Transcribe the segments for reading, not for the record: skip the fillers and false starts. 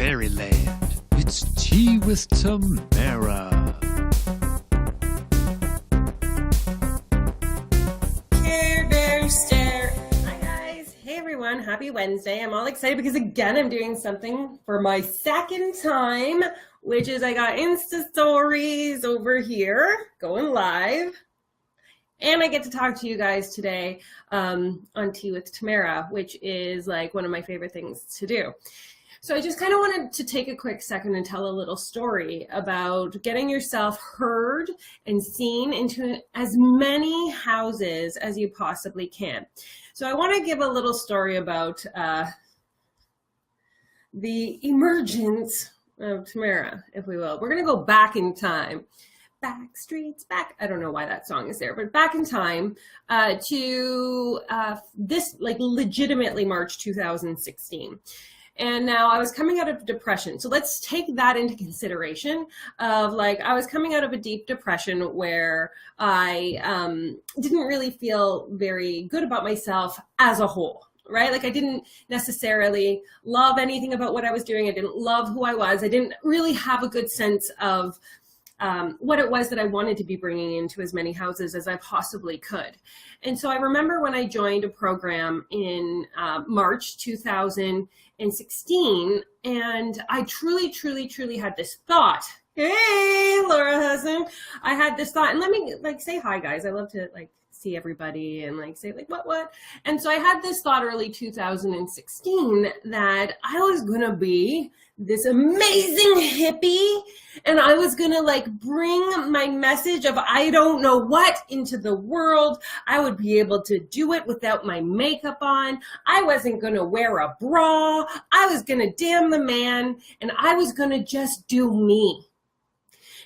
fairyland. It's Tea with Tamara. Care Bear Stare. Hi guys. Hey everyone. Happy Wednesday. I'm all excited because again I'm doing something for my second time, which is I got Insta stories over here going live. And I get to talk to you guys today on Tea with Tamara, which is like one of my favorite things to do. So I just kind of wanted to take a quick second and tell a little story about getting yourself heard and seen into as many houses as you possibly can. So I want to give a little story about the emergence of Tamara, if we will. We're going to go back in time. Back streets back. I don't know why that song is there, but back in time to this like legitimately March 2016. And now I was coming out of depression. So let's take that into consideration of like, I was coming out of a deep depression where I didn't really feel very good about myself as a whole, right? Like I didn't necessarily love anything about what I was doing. I didn't love who I was. I didn't really have a good sense of what it was that I wanted to be bringing into as many houses as I possibly could. And so I remember when I joined a program in March 2016, and I truly had this thought. Hey, Laura Hudson. I had this thought, and let me like say hi, guys. I love to like see everybody and like say like what. And so I had this thought early 2016 that I was gonna be this amazing hippie, and I was gonna like bring my message of I don't know what into the world. I would be able to do it without my makeup on. I wasn't gonna wear a bra. I was gonna damn the man, and I was gonna just do me.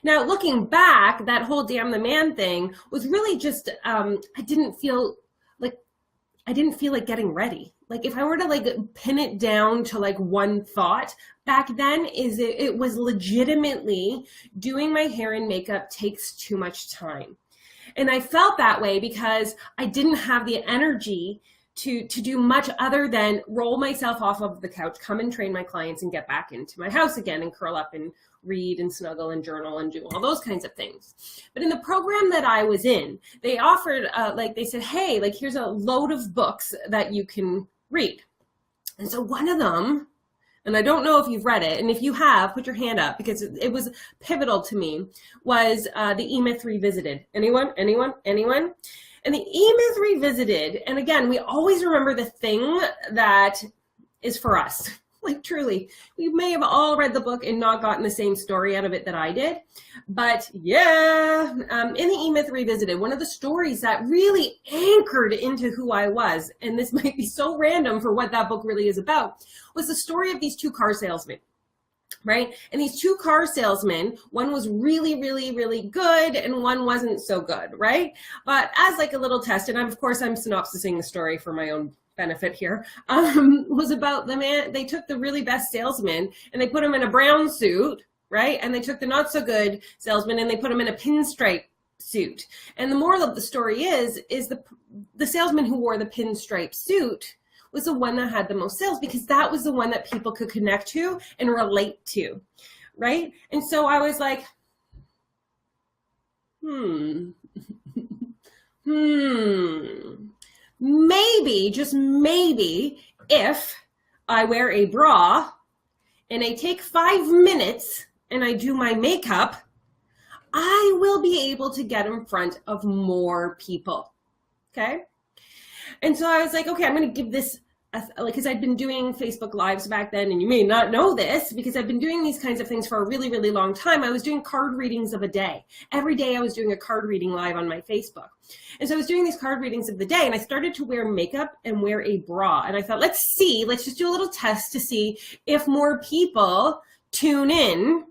Now, looking back, that whole damn the man thing was really just, I didn't feel like getting ready. Like if I were to like pin it down to like one thought back then it was legitimately doing my hair and makeup takes too much time. And I felt that way because I didn't have the energy to do much other than roll myself off of the couch, come and train my clients and get back into my house again and curl up and read and snuggle and journal and do all those kinds of things. But in the program that I was in, they offered, like they said, hey, like here's a load of books that you can read. And so one of them, and I don't know if you've read it, and if you have, put your hand up because it was pivotal to me, was the E-Myth Revisited. Anyone? And the E-Myth Revisited, and again, we always remember the thing that is for us. Like truly, we may have all read the book and not gotten the same story out of it that I did. But yeah, in the E-Myth Revisited, one of the stories that really anchored into who I was, and this might be so random for what that book really is about, was the story of these two car salesmen. Right? And these two car salesmen, one was really good and one wasn't so good, right? But as like a little test, and of course I'm synopsising the story for my own benefit here, was about the man. They took the really best salesman and they put him in a brown suit, right? And they took the not so good salesman and they put him in a pinstripe suit. And the moral of the story is the salesman who wore the pinstripe suit was the one that had the most sales because that was the one that people could connect to and relate to, right? And so I was like, maybe, just maybe, if I wear a bra and I take 5 minutes and I do my makeup, I will be able to get in front of more people, okay? And so I was like, okay, I'm going to give this, because I'd been doing Facebook Lives back then, and you may not know this, because I've been doing these kinds of things for a really long time. I was doing card readings of a day. Every day I was doing a card reading live on my Facebook. And so I was doing these card readings of the day, and I started to wear makeup and wear a bra. And I thought, let's just do a little test to see if more people tune in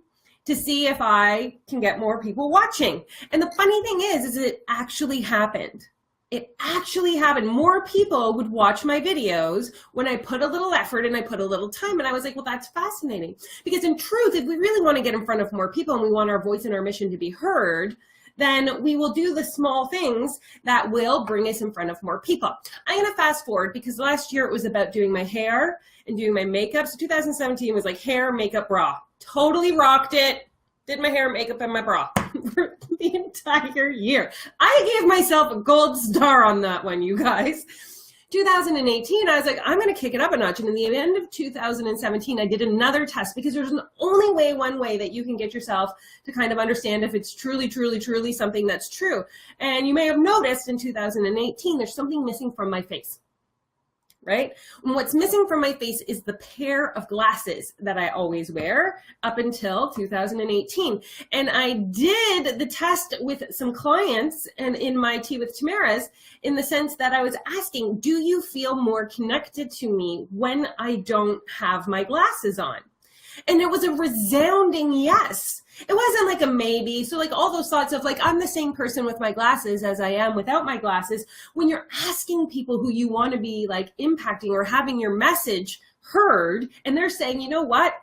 to see if I can get more people watching. And the funny thing is it actually happened. It actually happened. More people would watch my videos when I put a little effort and I put a little time. And I was like, well, that's fascinating. Because in truth, if we really want to get in front of more people and we want our voice and our mission to be heard, then we will do the small things that will bring us in front of more people. I'm going to fast forward because last year it was about doing my hair and doing my makeup. So 2017 was like hair, makeup, bra. Totally rocked it. Did my hair, makeup, and my bra for the entire year. I gave myself a gold star on that one, you guys. 2018, I was like, I'm going to kick it up a notch. And in the end of 2017, I did another test because there's one way that you can get yourself to kind of understand if it's truly, truly, truly something that's true. And you may have noticed in 2018, there's something missing from my face. Right? And what's missing from my face is the pair of glasses that I always wear up until 2018. And I did the test with some clients and in my Tea with Tamara's in the sense that I was asking, do you feel more connected to me when I don't have my glasses on? And it was a resounding yes. It wasn't like a maybe. So like all those thoughts of like, I'm the same person with my glasses as I am without my glasses. When you're asking people who you want to be like impacting or having your message heard, and they're saying, you know what?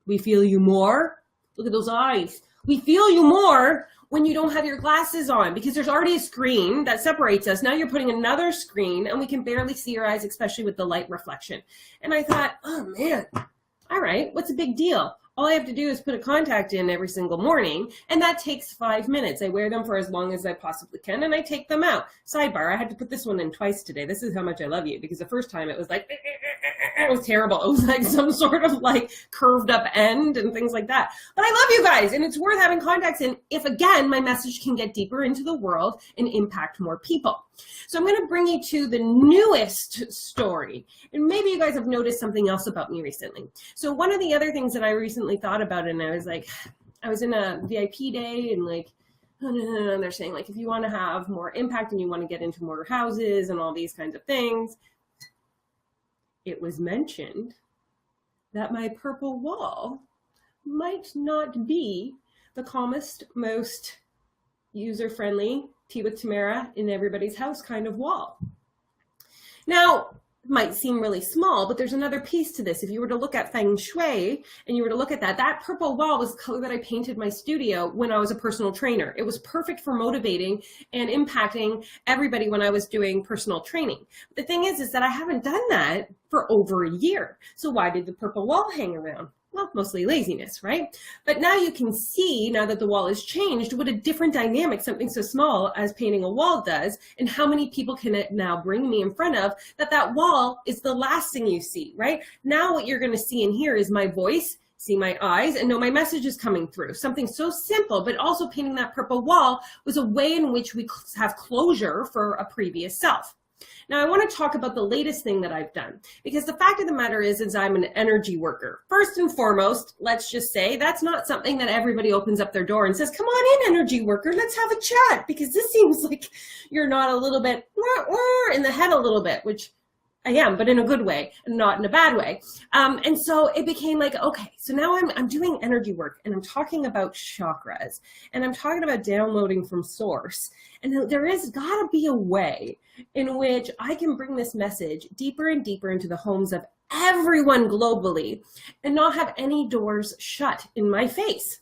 We feel you more. Look at those eyes. We feel you more when you don't have your glasses on because there's already a screen that separates us. Now you're putting another screen and we can barely see your eyes, especially with the light reflection. And I thought, oh man, all right, what's a big deal? All I have to do is put a contact in every single morning, and that takes 5 minutes. I wear them for as long as I possibly can, and I take them out. Sidebar, I had to put this one in twice today. This is how much I love you, because the first time it was like, it was terrible. It was like some sort of like curved up end and things like that. But I love you guys, and it's worth having contacts in if, again, my message can get deeper into the world and impact more people. So I'm going to bring you to the newest story. And maybe you guys have noticed something else about me recently. So one of the other things that I recently thought about, and I was like, I was in a VIP day and like, and they're saying like, if you want to have more impact and you want to get into more houses and all these kinds of things, it was mentioned that my purple wall might not be the calmest, most user-friendly Tea with Tamara in everybody's house kind of wall. Now, it might seem really small, but there's another piece to this. If you were to look at Feng Shui and you were to look at that, that purple wall was the color that I painted my studio when I was a personal trainer. It was perfect for motivating and impacting everybody when I was doing personal training. The thing is that I haven't done that for over a year. So why did the purple wall hang around? Well, mostly laziness, right? But now you can see, now that the wall has changed, what a different dynamic something so small as painting a wall does, and how many people can it now bring me in front of, that wall is the last thing you see, right? Now what you're going to see and hear is my voice, see my eyes, and know my message is coming through. Something so simple, but also painting that purple wall was a way in which we have closure for a previous self. Now, I want to talk about the latest thing that I've done, because the fact of the matter is I'm an energy worker. First and foremost, let's just say that's not something that everybody opens up their door and says, come on in, energy worker, let's have a chat, because this seems like you're not a little bit in the head a little bit, which I am, but in a good way and not in a bad way. And so it became like, okay, so now I'm doing energy work and I'm talking about chakras and I'm talking about downloading from source. And there is gotta be a way in which I can bring this message deeper and deeper into the homes of everyone globally and not have any doors shut in my face,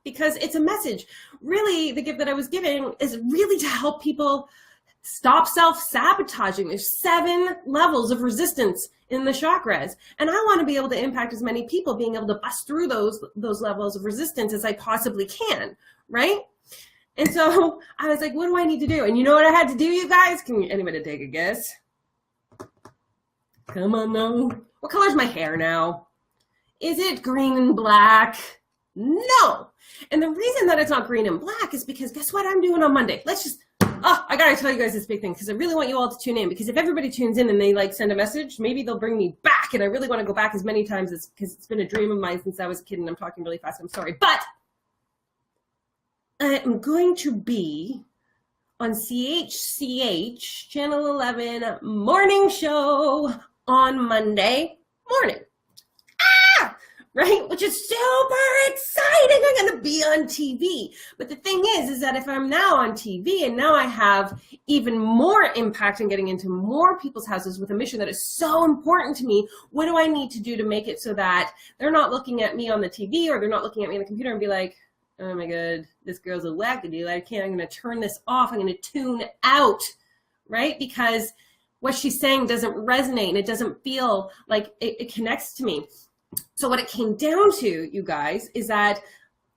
because it's a message. Really, the gift that I was giving is really to help people stop self-sabotaging. There's 7 levels of resistance in the chakras. And I want to be able to impact as many people being able to bust through those levels of resistance as I possibly can, right? And so I was like, what do I need to do? And you know what I had to do, you guys? Can anybody take a guess? Come on now. What color's my hair now? Is it green and black? No. And the reason that it's not green and black is because guess what I'm doing on Monday? I gotta tell you guys this big thing, because I really want you all to tune in, because if everybody tunes in and they like send a message, maybe they'll bring me back, and I really want to go back as many times because it's been a dream of mine since I was a kid, and I'm talking really fast, I'm sorry. But I am going to be on CHCH Channel 11 morning show on Monday morning. Right? Which is super exciting. I'm going to be on TV. But the thing is that if I'm now on TV and now I have even more impact in getting into more people's houses with a mission that is so important to me, what do I need to do to make it so that they're not looking at me on the TV or they're not looking at me on the computer and be like, oh my God, this girl's a wackadoo. I'm going to turn this off. I'm going to tune out, right? Because what she's saying doesn't resonate and it doesn't feel like it connects to me. So what it came down to, you guys, is that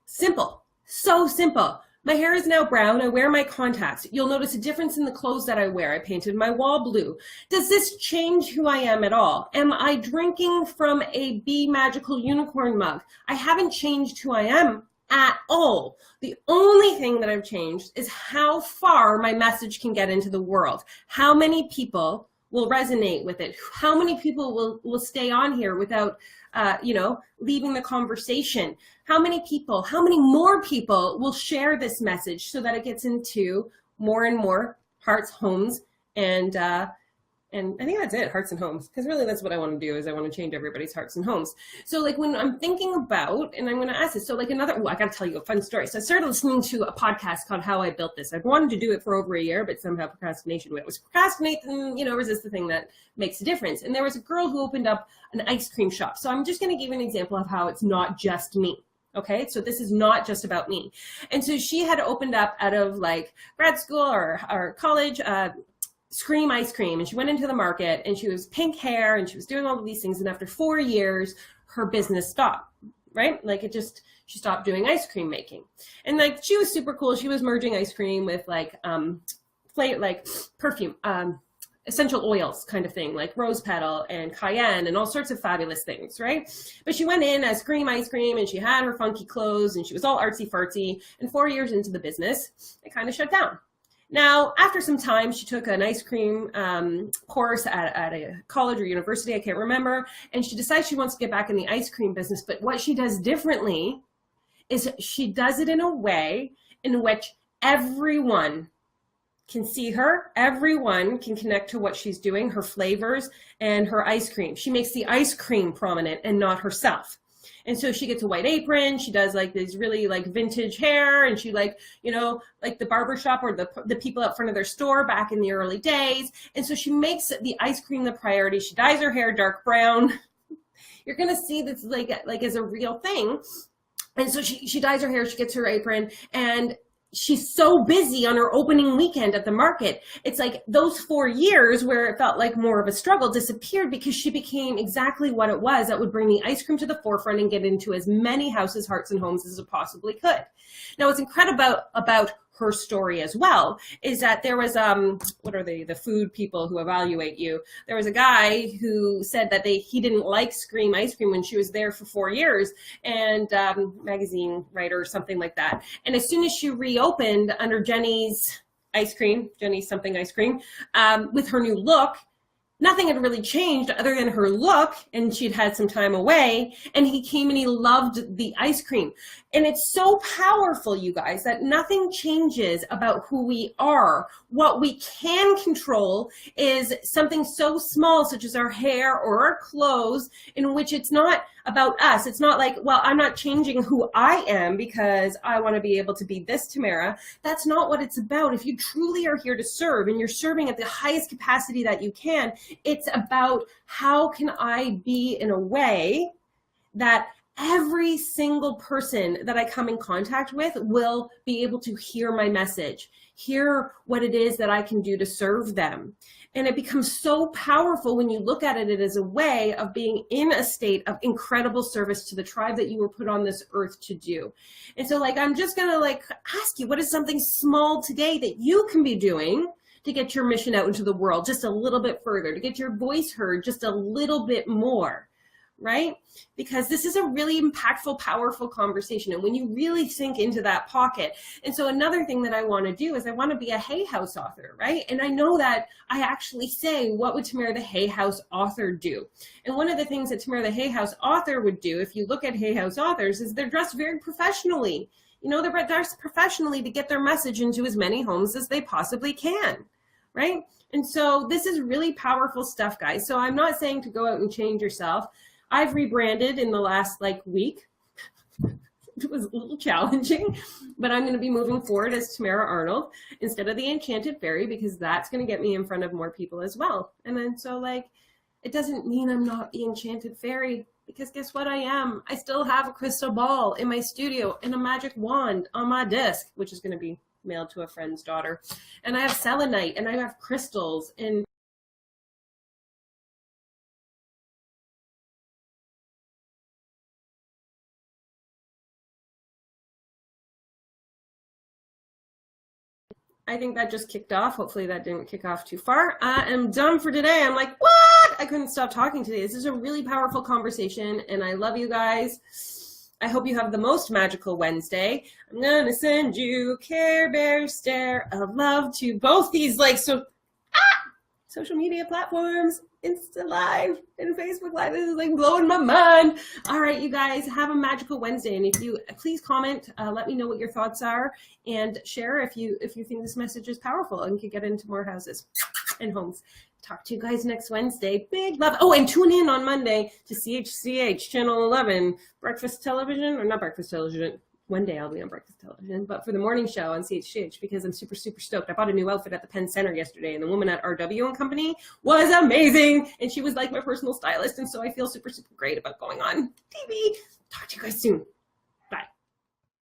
simple, so simple. My hair is now brown. I wear my contacts. You'll notice a difference in the clothes that I wear. I painted my wall blue. Does this change who I am at all? Am I drinking from a Be Magical Unicorn mug? I haven't changed who I am at all. The only thing that I've changed is how far my message can get into the world. How many people will resonate with it? How many people will stay on here without leaving the conversation? How many more people will share this message so that it gets into more and more hearts, homes, and I think that's it, hearts and homes, because really that's what I want to do, is I want to change everybody's hearts and homes. So like when I'm thinking about, and I'm going to ask this, so like I got to tell you a fun story. So I started listening to a podcast called How I Built This. I've wanted to do it for over a year, but somehow procrastination was procrastinate and, resist the thing that makes a difference. And there was a girl who opened up an ice cream shop. So I'm just going to give you an example of how it's not just me. Okay, so this is not just about me. And so she had opened up out of like grad school or college, Scream ice cream, and she went into the market and she was pink hair and she was doing all of these things, and after 4 years her business stopped, right? Like she stopped doing ice cream making. And like she was super cool. She was merging ice cream with like perfume, essential oils kind of thing, like rose petal and cayenne and all sorts of fabulous things, right? But she went in as Scream ice cream and she had her funky clothes and she was all artsy fartsy, and 4 years into the business it kind of shut down. Now, after some time, she took an ice cream course at a college or university, I can't remember, and she decides she wants to get back in the ice cream business. But what she does differently is she does it in a way in which everyone can see her, everyone can connect to what she's doing, her flavors and her ice cream. She makes the ice cream prominent and not herself. And so she gets a white apron. She does like these really like vintage hair, and she like the barbershop or the people out front of their store back in the early days. And so she makes the ice cream the priority. She dyes her hair dark brown. You're going to see this like as a real thing. And so she dyes her hair, she gets her apron, and she's so busy on her opening weekend at the market. It's like those 4 years where it felt like more of a struggle disappeared because she became exactly what it was that would bring the ice cream to the forefront and get into as many houses, hearts, and homes as it possibly could. Now, what's incredible about her story as well is that there was the food people who evaluate you. There was a guy who said that he didn't like Scream ice cream when she was there for 4 years, and magazine writer or something like that. And as soon as she reopened under Jenny's something ice cream, with her new look, nothing had really changed other than her look, and she'd had some time away, and he came and he loved the ice cream. And it's so powerful, you guys, that nothing changes about who we are. What we can control is something so small, such as our hair or our clothes, in which it's not about us. It's not like, well, I'm not changing who I am because I want to be able to be this Tamara. That's not what it's about. If you truly are here to serve and you're serving at the highest capacity that you can, it's about how can I be in a way that every single person that I come in contact with will be able to hear my message, hear what it is that I can do to serve them. And it becomes so powerful when you look at it as a way of being in a state of incredible service to the tribe that you were put on this earth to do. And so I'm just going to ask you, what is something small today that you can be doing to get your mission out into the world just a little bit further, to get your voice heard just a little bit more? Right? Because this is a really impactful, powerful conversation. And when you really sink into that pocket. And so another thing that I want to do is I want to be a Hay House author, right? And I know that I actually say, what would Tamara the Hay House author do? And one of the things that Tamara the Hay House author would do, if you look at Hay House authors, is they're dressed very professionally. They're dressed professionally to get their message into as many homes as they possibly can, right? And so this is really powerful stuff, guys. So I'm not saying to go out and change yourself. I've rebranded in the last week. It was a little challenging, but I'm going to be moving forward as Tamara Arnold instead of the Enchanted Fairy, because that's going to get me in front of more people as well. And then so it doesn't mean I'm not the Enchanted Fairy. because guess what I am? I still have a crystal ball in my studio and a magic wand on my desk, which is going to be mailed to a friend's daughter. And I have selenite and I have crystals and I think that just kicked off. Hopefully that didn't kick off too far. I am done for today. I'm like, what? I couldn't stop talking today. This is a really powerful conversation and I love you guys. I hope you have the most magical Wednesday. I'm going to send you Care Bear stare of love to both these social media platforms, Insta Live and Facebook Live. This is like blowing my mind. All right, you guys, have a magical Wednesday. And if you please comment, let me know what your thoughts are and share if you think this message is powerful and can get into more houses and homes. Talk to you guys next Wednesday. Big love. Oh, and tune in on Monday to CHCH Channel 11, Breakfast Television, or not Breakfast Television. One day I'll be on Breakfast Television, but for the morning show on CHCH because I'm super, super stoked. I bought a new outfit at the Penn Center yesterday, and the woman at RW and Company was amazing, and she was like my personal stylist, and so I feel super, super great about going on TV. Talk to you guys soon.